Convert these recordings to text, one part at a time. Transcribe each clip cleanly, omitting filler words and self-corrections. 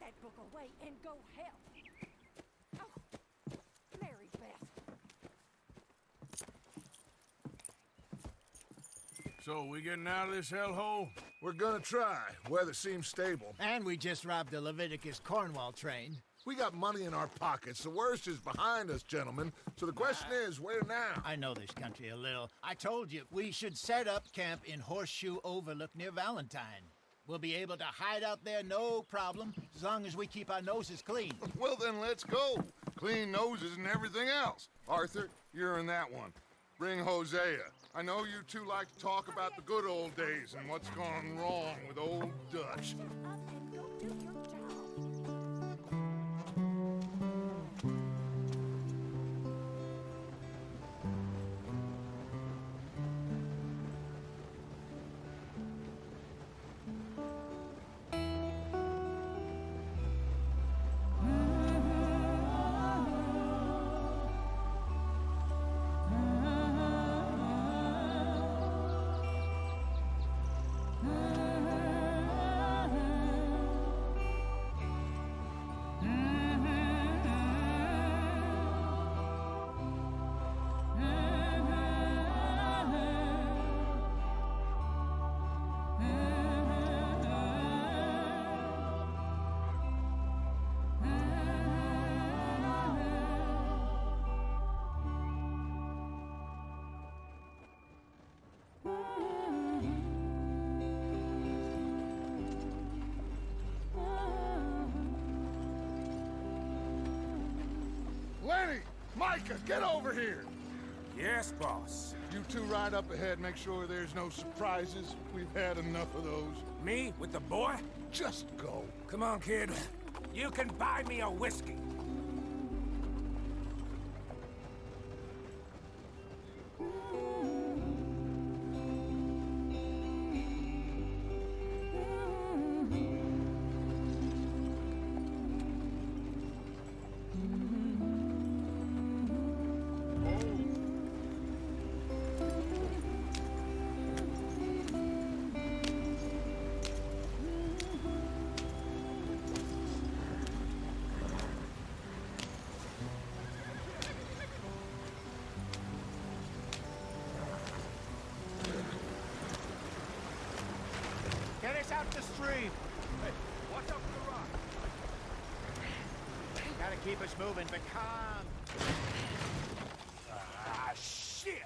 that book away and go help. Oh, Mary Beth. So, we getting out of this hellhole? We're gonna try. Weather seems stable. And we just robbed the Leviticus Cornwall train. We got money in our pockets. The worst is behind us, gentlemen. So the question is, where now? I know this country a little. I told you, we should set up camp in Horseshoe Overlook near Valentine. We'll be able to hide out there no problem, as long as we keep our noses clean. Well, then let's go. Clean noses and everything else. Arthur, you're in that one. Bring Hosea. I know you two like to talk about the good old days and what's gone wrong with old Dutch. Shut up and go do your job. Lenny! Micah, get over here! Yes, boss. You two ride up ahead, make sure there's no surprises. We've had enough of those. Me with the boy? Just go. Come on, kid. You can buy me a whiskey. Get us out the stream. Hey, watch out for the rock. Gotta keep us moving, but calm. Ah, shit!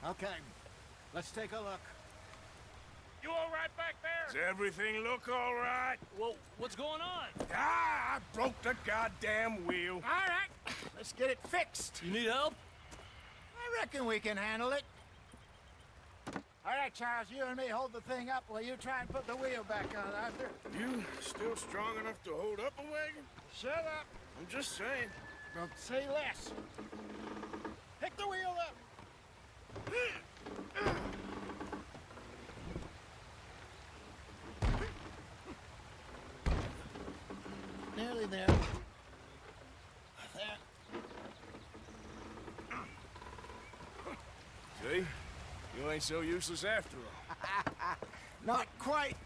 Okay, let's take a look. You all right back there? Does everything look all right? Well, what's going on? Ah, I broke the goddamn wheel. All right, let's get it fixed. You need help? I reckon we can handle it. All right, Charles, you and me hold the thing up while you try and put the wheel back on, Arthur. You still strong enough to hold up a wagon? Shut up. I'm just saying. Don't say less. Pick the wheel up. Nearly there. There. See? You ain't so useless after all. Not quite.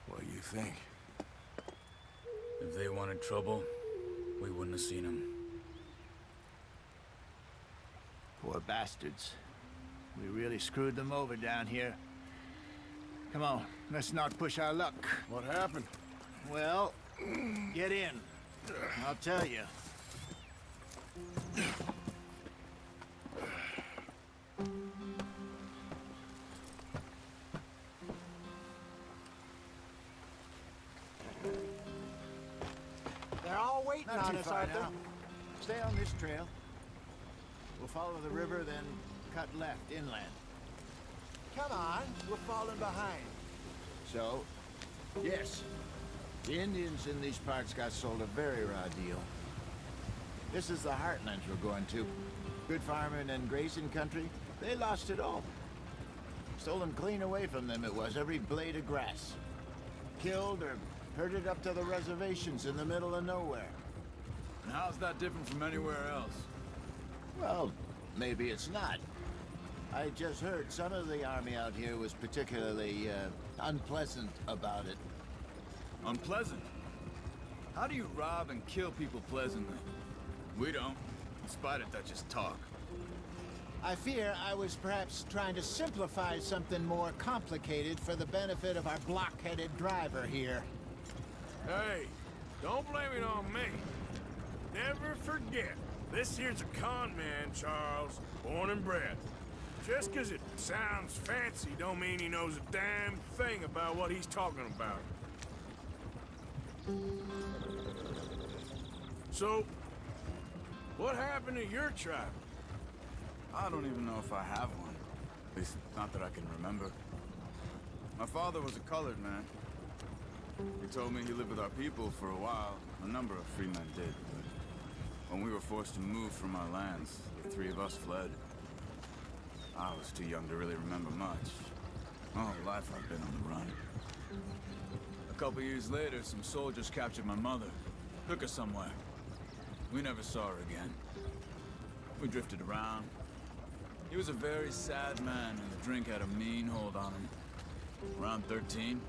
What do you think? If they wanted trouble, we wouldn't have seen them. Poor bastards. We really screwed them over down here. Come on, let's not push our luck. What happened? Well, get in. I'll tell you. They're all waiting on us, Arthur. Stay on this trail. We'll follow the river, then cut left inland. Come on, we're falling behind. So, yes, the Indians in these parts got sold a very raw deal. This is the heartlands we're going to. Good farming and grazing country, they lost it all. Stolen clean away from them it was, every blade of grass. Killed or herded up to the reservations in the middle of nowhere. And how's that different from anywhere else? Well, maybe it's not. I just heard some of the army out here was particularly, unpleasant about it. Unpleasant? How do you rob and kill people pleasantly? We don't, in spite of Dutch's talk. I fear I was perhaps trying to simplify something more complicated for the benefit of our block-headed driver here. Hey, don't blame it on me. Never forget, this here's a con man, Charles, born and bred. Just 'cause it sounds fancy don't mean he knows a damn thing about what he's talking about. So, what happened to your tribe? I don't even know if I have one. At least, not that I can remember. My father was a colored man. He told me he lived with our people for a while. A number of free men did, but when we were forced to move from our lands, the three of us fled. I was too young to really remember much. My whole life I've been on the run. A couple years later, some soldiers captured my mother, took her somewhere. We never saw her again. We drifted around. He was a very sad man, and the drink had a mean hold on him. Around 13,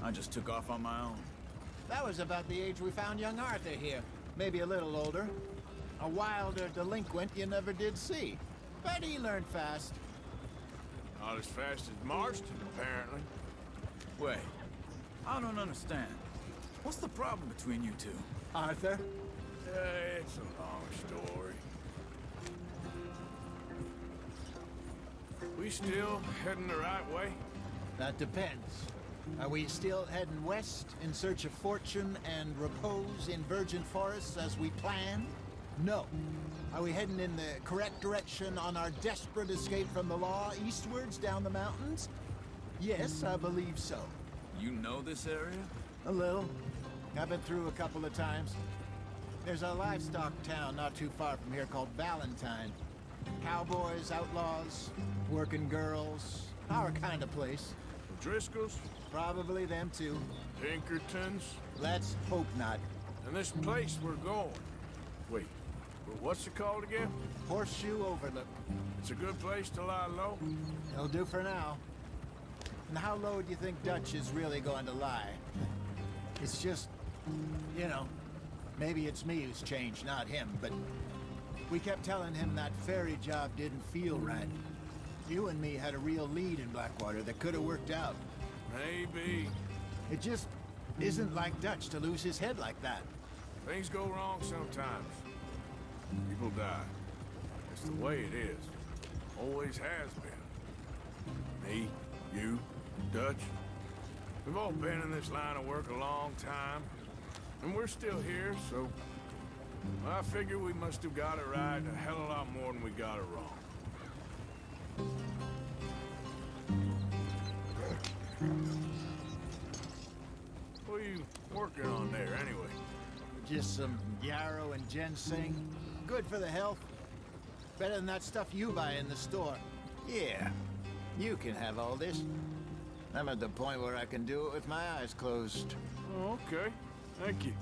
I just took off on my own. That was about the age we found young Arthur here. Maybe a little older. A wilder delinquent you never did see. But he learned fast. Not as fast as Marston, apparently. Wait, I don't understand. What's the problem between you two? Arthur? It's a long story. We still heading the right way? That depends. Are we still heading west in search of fortune and repose in virgin forests as we planned? No. Are we heading in the correct direction on our desperate escape from the law eastwards down the mountains? Yes, I believe so. You know this area? A little. I've been through a couple of times. There's a livestock town not too far from here called Valentine. Cowboys, outlaws, working girls, our kind of place. Driscoll's? Probably them too. Pinkertons? Let's hope not. And this place we're going. Wait, what's it called again? Horseshoe Overlook. It's a good place to lie low? It'll do for now. And how low do you think Dutch is really going to lie? It's just, you know, maybe it's me who's changed, not him, but we kept telling him that ferry job didn't feel right. You and me had a real lead in Blackwater that could have worked out. Maybe. It just isn't like Dutch to lose his head like that. Things go wrong sometimes. People die. It's the way it is. Always has been. Me, you, Dutch. We've all been in this line of work a long time. And we're still here, so... I figure we must have got it right a hell of a lot more than we got it wrong. What are you working on there, anyway? Just some yarrow and ginseng. Good for the health. Better than that stuff you buy in the store. Yeah, you can have all this. I'm at the point where I can do it with my eyes closed. Oh, okay. Thank you.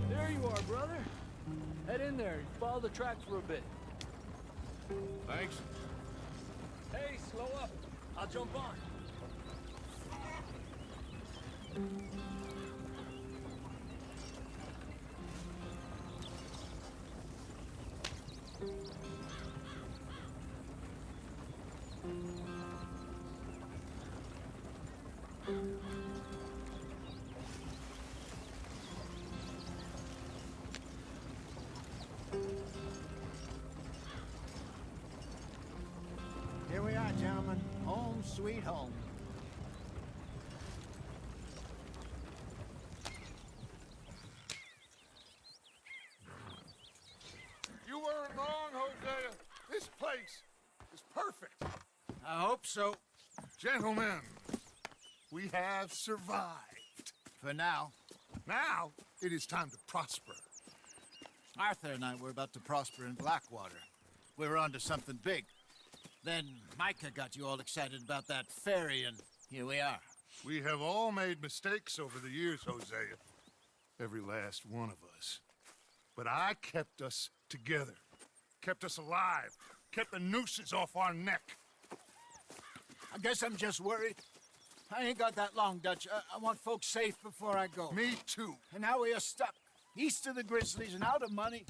There you are, brother. Head in there. Follow the track for a bit. Thanks. Hey, slow up. I'll jump on. Here we are, gentlemen. Home sweet home. You weren't wrong, Hosea. This place perfect. I hope so. Gentlemen, we have survived. For now. Now, it is time to prosper. Arthur and I were about to prosper in Blackwater. We were onto something big. Then Micah got you all excited about that ferry, and here we are. We have all made mistakes over the years, Hosea. Every last one of us. But I kept us together. Kept us alive. Kept the nooses off our neck. I guess I'm just worried. I ain't got that long, Dutch. I want folks safe before I go. Me too. And now we are stuck east of the Grizzlies and out of money,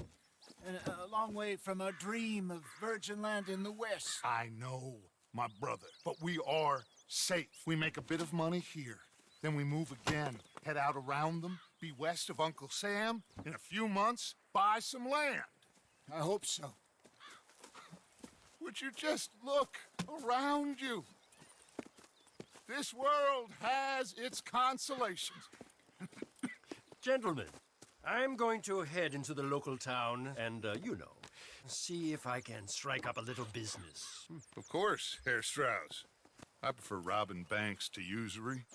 and a long way from a dream of virgin land in the west. I know, my brother, but we are safe. We make a bit of money here, then we move again, head out around them, be west of Uncle Sam, in a few months, buy some land. I hope so. Would you just look around you? This world has its consolations. Gentlemen, I'm going to head into the local town and, see if I can strike up a little business. Of course, Herr Strauss. I prefer robbing banks to usury.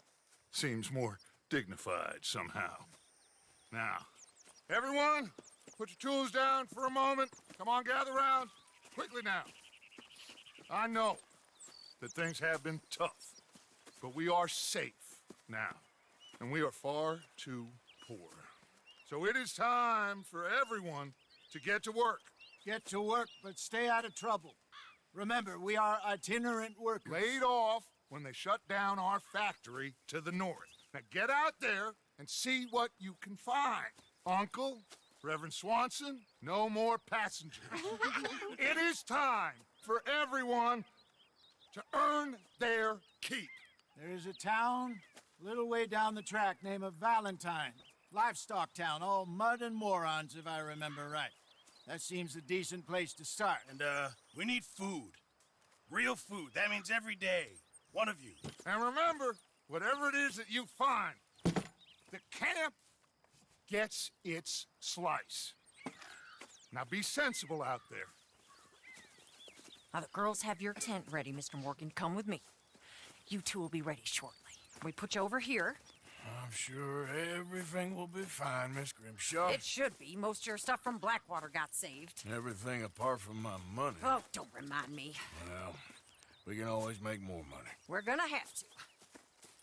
Seems more dignified somehow. Now, everyone, put your tools down for a moment. Come on, gather round. Quickly now. I know that things have been tough, but we are safe now, and we are far too poor. So it is time for everyone to get to work. Get to work, but stay out of trouble. Remember, we are itinerant workers. Laid off when they shut down our factory to the north. Now get out there and see what you can find. Uncle, Reverend Swanson, no more passengers. It is time for everyone to earn their keep. There is a town a little way down the track named Valentine. Livestock town, all mud and morons, if I remember right. That seems a decent place to start. And, we need food. Real food. That means every day. One of you. And remember, whatever it is that you find, the camp gets its slice. Now be sensible out there. Now, the girls have your tent ready, Mr. Morgan. Come with me. You two will be ready shortly. We put you over here. I'm sure everything will be fine, Miss Grimshaw. It should be. Most of your stuff from Blackwater got saved. Everything apart from my money. Oh, don't remind me. Well, we can always make more money. We're gonna have to.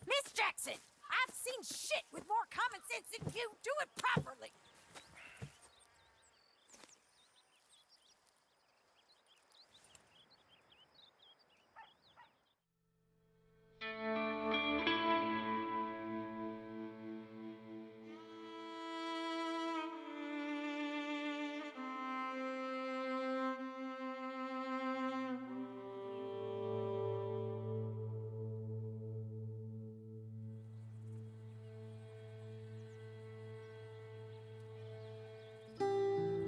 Miss Jackson, I've seen shit with more common sense than you. Do it properly.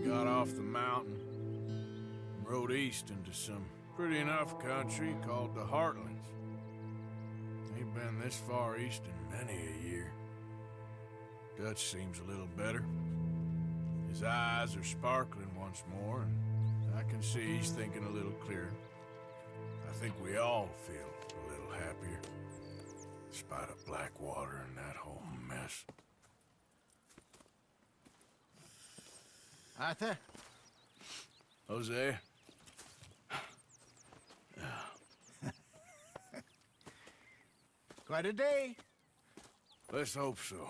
Got off the mountain, rode east into some pretty enough country called the Heartlands. Ain't been this far east in many a year. Dutch seems a little better. His eyes are sparkling once more, and I can see he's thinking a little clearer. I think we all feel a little happier, in spite of Blackwater and that whole mess. Arthur? Hosea? Quite a day. Let's hope so.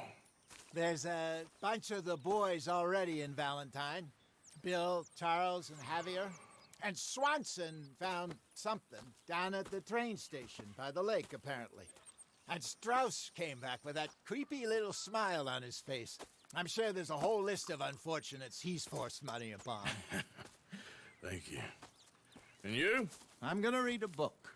There's a bunch of the boys already in Valentine. Bill, Charles, and Javier. And Swanson found something down at the train station by the lake, apparently. And Strauss came back with that creepy little smile on his face. I'm sure there's a whole list of unfortunates he's forced money upon. Thank you. And you? I'm gonna read a book.